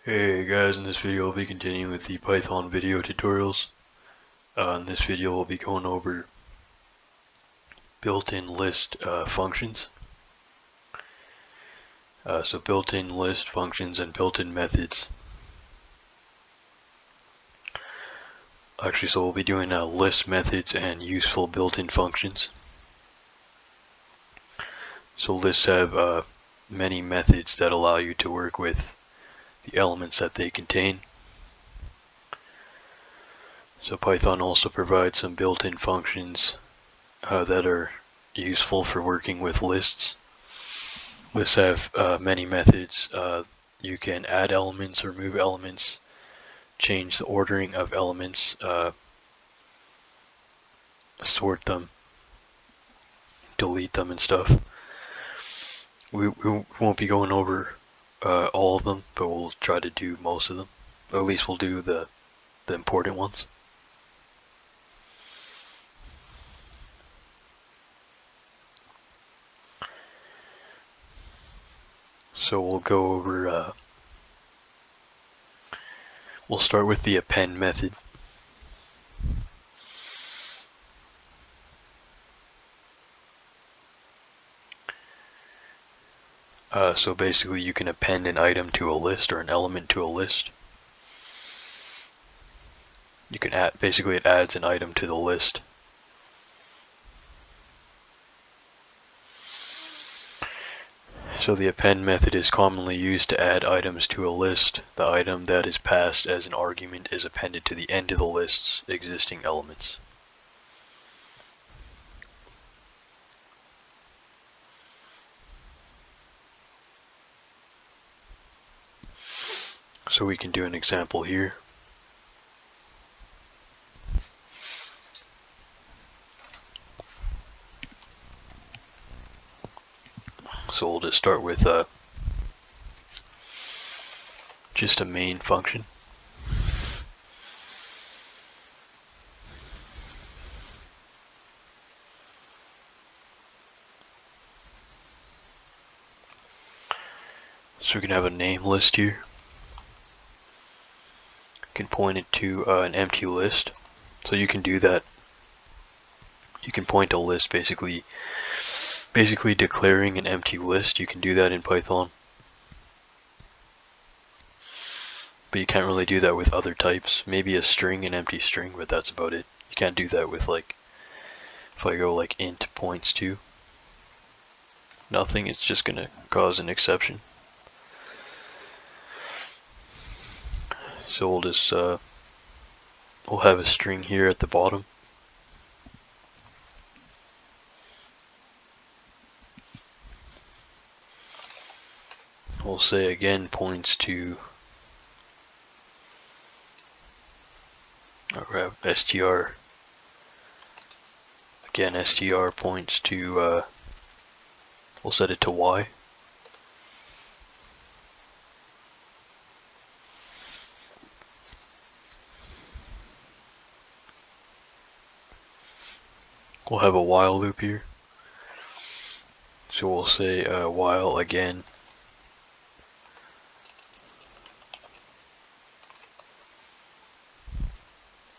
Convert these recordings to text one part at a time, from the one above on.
Hey guys, in this video I'll be continuing with the Python video tutorials. In this video we'll be going over built-in list functions. So built-in list functions and built-in methods. So we'll be doing list methods and useful built-in functions. So lists have many methods that allow you to work with the elements that they contain. So Python also provides some built-in functions that are useful for working with lists. Lists have many methods. You can add elements, remove elements, change the ordering of elements, sort them, delete them and stuff. We won't be going over all of them, but we'll try to do most of them. Or at least we'll do the important ones. So we'll go over, we'll start with the append method. So basically you can append an item to a list or an element to a list. You can add, basically it adds an item to the list. So the append method is commonly used to add items to a list. The item that is passed as an argument is appended to the end of the list's existing elements. So we can do an example here. So we'll just start with just a main function. So we can have a name list here. You can point it to an empty list. So you can do that. You can point a list basically declaring an empty list. You can do that in Python. But you can't really do that with other types. Maybe a string, an empty string, but that's about it. You can't do that with like, if I go like int points to nothing, it's just gonna cause an exception. So we'll just, we'll have a string here at the bottom. We'll say again points to, or have str, again str points to, we'll set it to y. We'll have a while loop here. So we'll say while again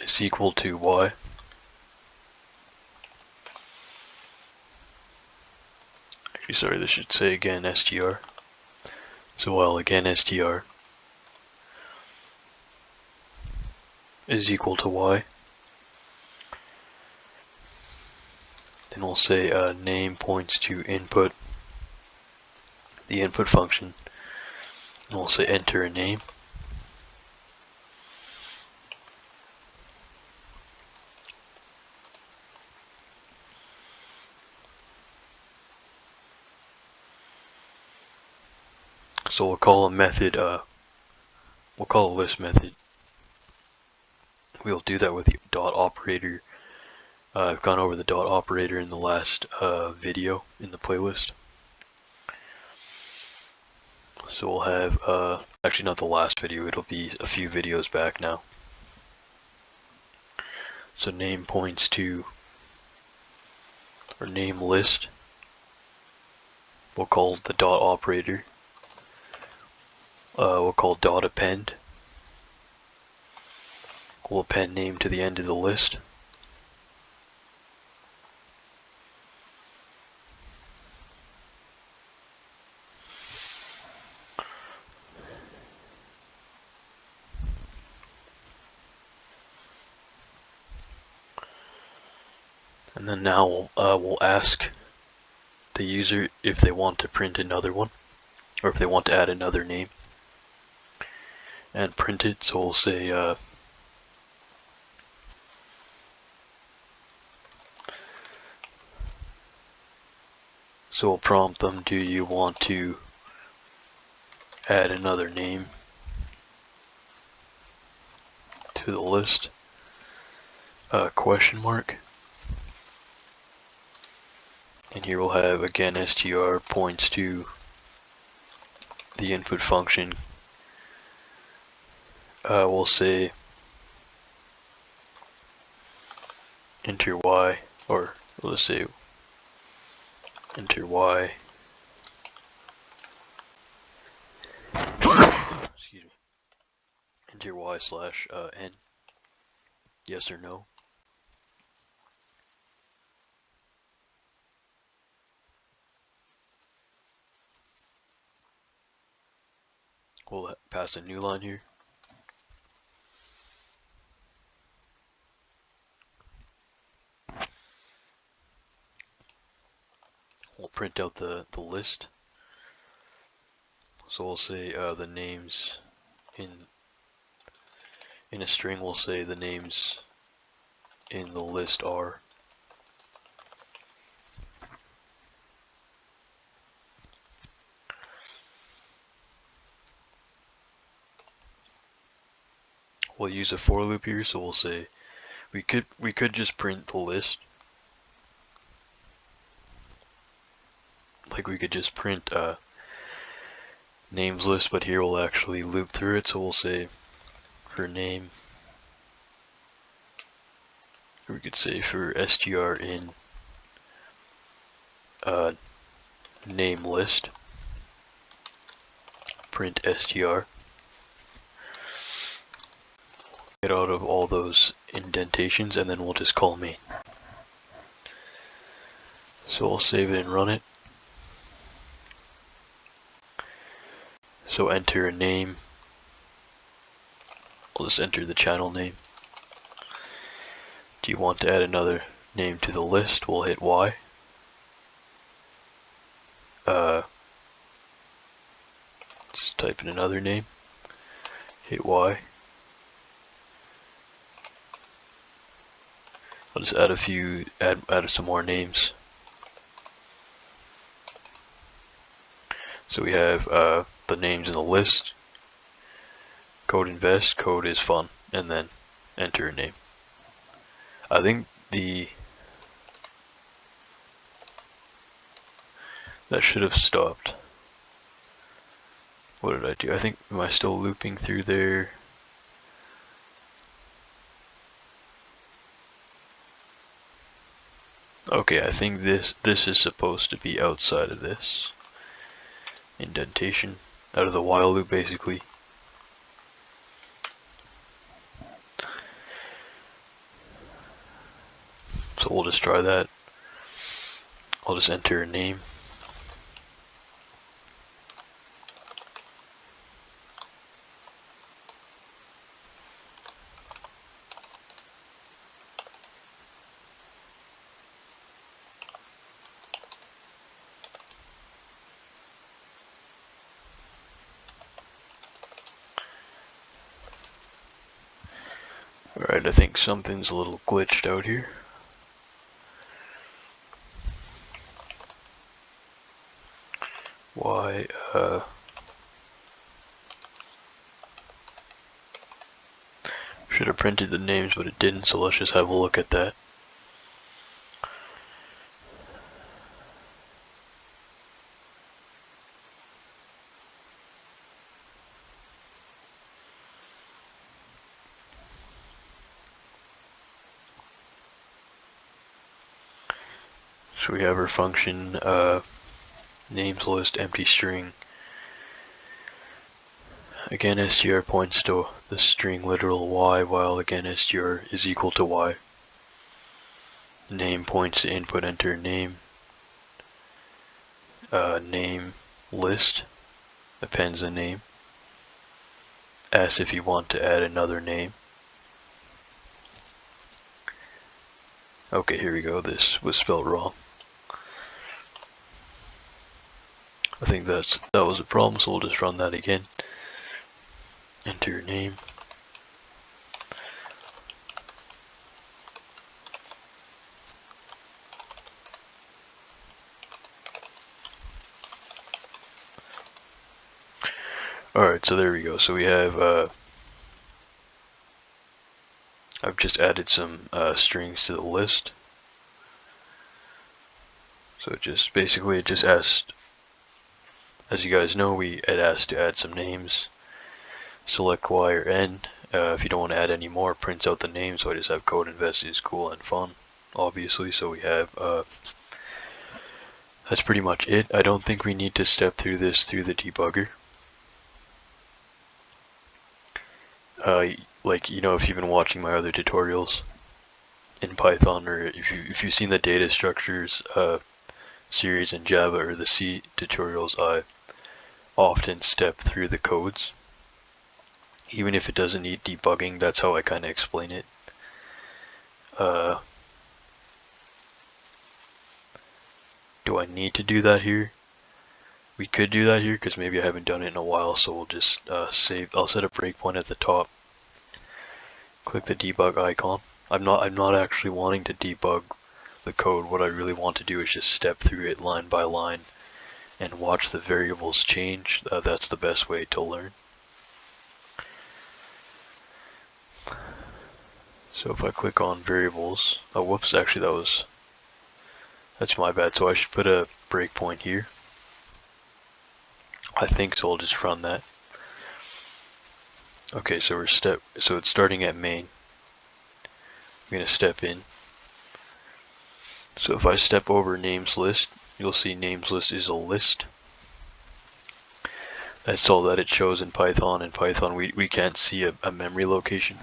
is equal to y. Actually, sorry, this should say again str. So while again str is equal to y. Then we'll say name points to input, the input function. And we'll say enter a name. So we'll call a method, we'll call a list method. We'll do that with the dot operator. I've gone over the dot operator in the last video in the playlist. So we'll have, actually not the last video, it'll be a few videos back now. So name points to, or name list, we'll call the dot operator. we'll call dot append. We'll append name to the end of the list. And then now we'll ask the user if they want to print another one, or if they want to add another name and print it. So we'll say so we'll prompt them, do you want to add another name to the list? Question mark. And here we'll have, again, str points to the input function. We'll say enter y, or let's say enter y. Excuse me. Enter y slash n. Yes or no. We'll pass a new line here. We'll print out the list. So we'll say the names in a string. We'll say the names in the list are. We'll use a for loop here, so we'll say we could just print the list. Like we could just print names list, but here we'll actually loop through it. So we'll say for name, or we could say for str in name list, print str. Get out of all those indentations, and then we'll just call main. So we'll save it and run it. So enter a name. We'll just enter the channel name. Do you want to add another name to the list? We'll hit Y. Just type in another name. Hit Y. I'll just add some more names. So we have the names in the list. CodeInvest, code is fun, and then enter a name. I think that should have stopped. What did I do? I think, am I still looping through there? Okay, I think this is supposed to be outside of this indentation, out of the while loop basically. So we'll just try that. I'll just enter a name. Alright, I think something's a little glitched out here. Why, should have printed the names, but it didn't, so let's just have a look at that. So we have our function names list empty string again str points to the string literal y, while again str is equal to y. Name points to input enter name. Name list appends a name. Asks if you want to add another name. Okay, here we go. This was spelled wrong. I think that was a problem, so we'll just run that again. Enter your name. Alright, so there we go. So we have, I've just added some strings to the list. So basically it just asked, as you guys know, it asked to add some names. Select Y or N. If you don't want to add any more, prints out the name. So I just have CodeInvest is cool and fun, obviously. So we have, that's pretty much it. I don't think we need to step through this through the debugger. Like, you know, if you've been watching my other tutorials in Python, or if you've seen the data structures series in Java or the C tutorials, I often step through the codes. Even if it doesn't need debugging, that's how I kind of explain it. Do I need to do that here? We could do that here because maybe I haven't done it in a while, so we'll just save. I'll set a breakpoint at the top. Click the debug icon. I'm not actually wanting to debug the code. What I really want to do is just step through it line by line and watch the variables change. That's the best way to learn. So if I click on variables, oh whoops, actually that's my bad. So I should put a breakpoint here. I think so. I'll just run that. Okay, so it's starting at main. I'm gonna step in. So if I step over names list, you'll see names list is a list. That's all that it shows in Python. In Python, we can't see a memory location.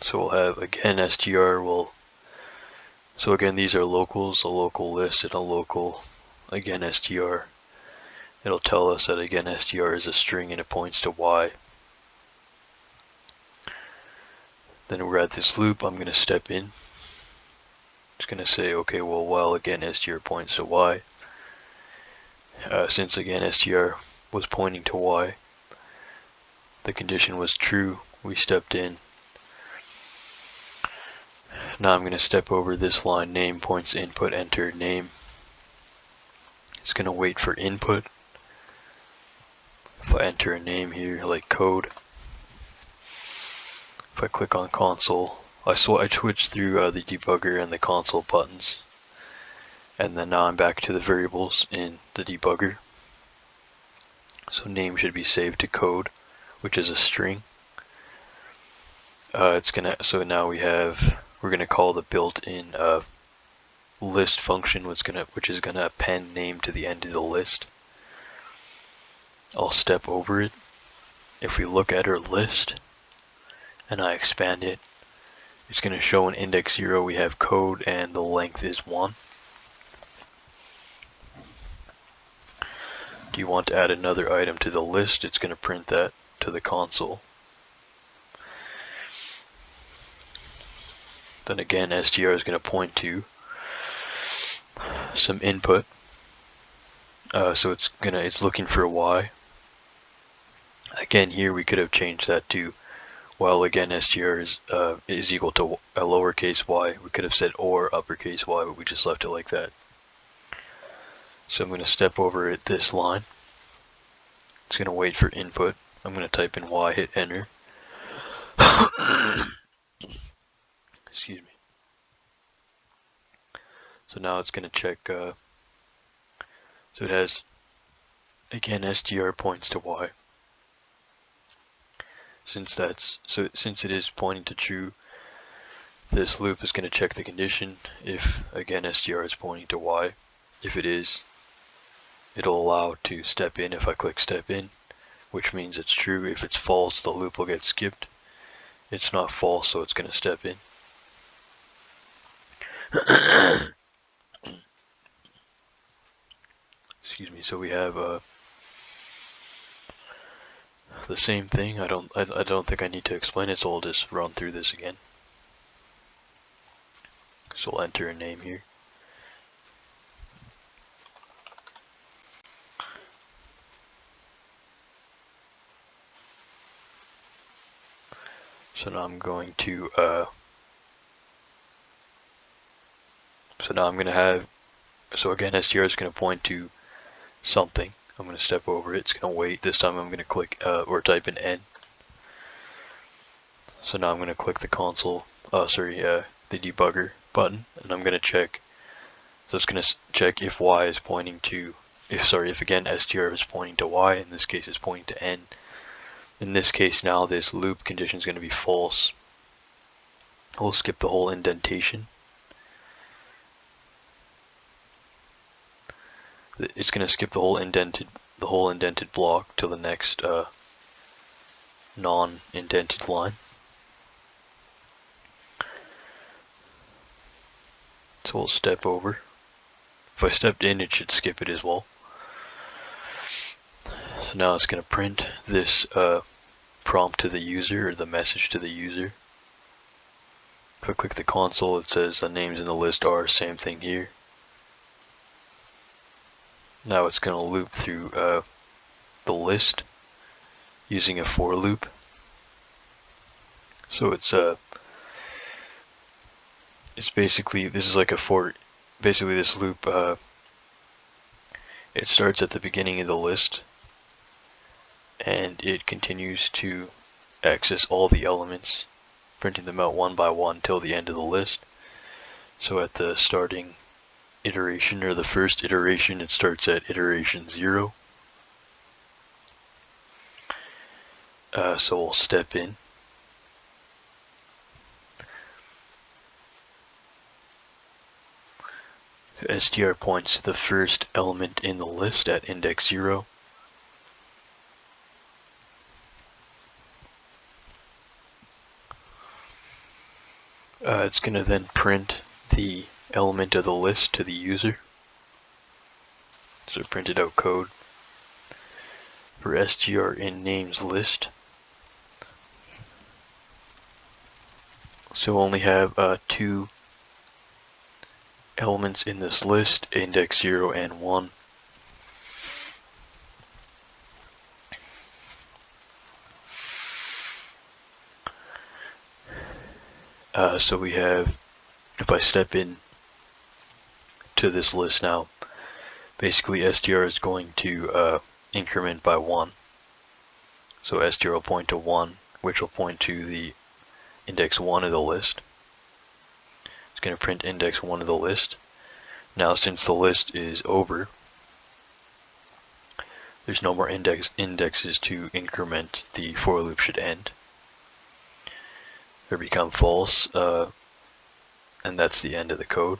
So we'll have again str so again these are locals, a local list and a local again str. It'll tell us that again str is a string and it points to y. Then we're at this loop. I'm going to step in. It's going to say, okay, well, while again str points to y, since again str was pointing to y, the condition was true, we stepped in. Now I'm going to step over this line, name points input, enter name. It's going to wait for input. If I enter a name here, like code, if I click on console, I switched through the debugger and the console buttons. And then now I'm back to the variables in the debugger. So name should be saved to code, which is a string. So now we're gonna call the built-in list function, which is gonna append name to the end of the list. I'll step over it. If we look at our list and I expand it, it's gonna show an index 0. We have code and the length is 1. Do you want to add another item to the list? It's gonna print that to the console. Then again, str is going to point to some input. So it's looking for a y. Again, here we could have changed that to, while again str is equal to a lowercase y. We could have said or uppercase y, but we just left it like that. So I'm going to step over at this line. It's going to wait for input. I'm going to type in y, hit enter. Excuse me. So now it's going to check, so it has, again, str points to y. Since it is pointing to true, this loop is going to check the condition if, again, str is pointing to y. If it is, it'll allow to step in if I click step in, which means it's true. If it's false, the loop will get skipped. It's not false, so it's going to step in. Excuse me. So we have the same thing. I don't think I need to explain it, so I'll just run through this again. So we'll enter a name here. So now I'm going to so again, str is going to point to something. I'm going to step over it. It's going to wait. This time I'm going to click or type in n. So now I'm going to click the console, the debugger button, and I'm going to check. So it's going to check if y is pointing to, if again str is pointing to y. In this case, it's pointing to n. In this case, now this loop condition is going to be false. We'll skip the whole indentation. It's going to skip the whole indented block to the next non-indented line. So we'll step over. If I stepped in, it should skip it as well. So now it's going to print this prompt to the user, or the message to the user. If I click the console, it says the names in the list are, same thing here. Now it's going to loop through the list using a for loop. So it's basically, this is like a for, basically this loop, it starts at the beginning of the list and it continues to access all the elements, printing them out one by one till the end of the list. So at the starting iteration, or the first iteration, it starts at iteration 0. So we'll step in. So str points to the first element in the list at index 0. It's going to then print the element of the list to the user. So printed out code for str in names list. So we'll only have 2 elements in this list, index 0 and 1. So we have, if I step in to this list now, basically str is going to increment by 1. So str will point to 1, which will point to the index 1 of the list. It's going to print index 1 of the list. Now since the list is over, there's no more indexes to increment, the for loop should end. Or become false, and that's the end of the code.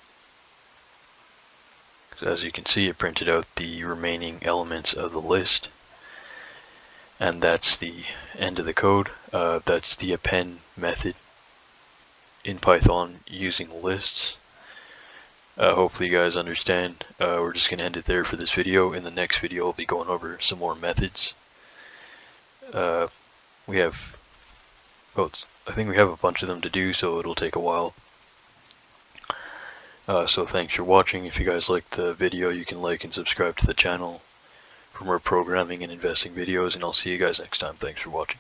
So as you can see, it printed out the remaining elements of the list, and that's the end of the code. That's the append method in Python using lists. Hopefully you guys understand. We're just going to end it there for this video. In the next video, I'll be going over some more methods. I think we have a bunch of them to do, so it'll take a while. So thanks for watching. If you guys liked the video, you can like and subscribe to the channel for more programming and investing videos, and I'll see you guys next time. Thanks for watching.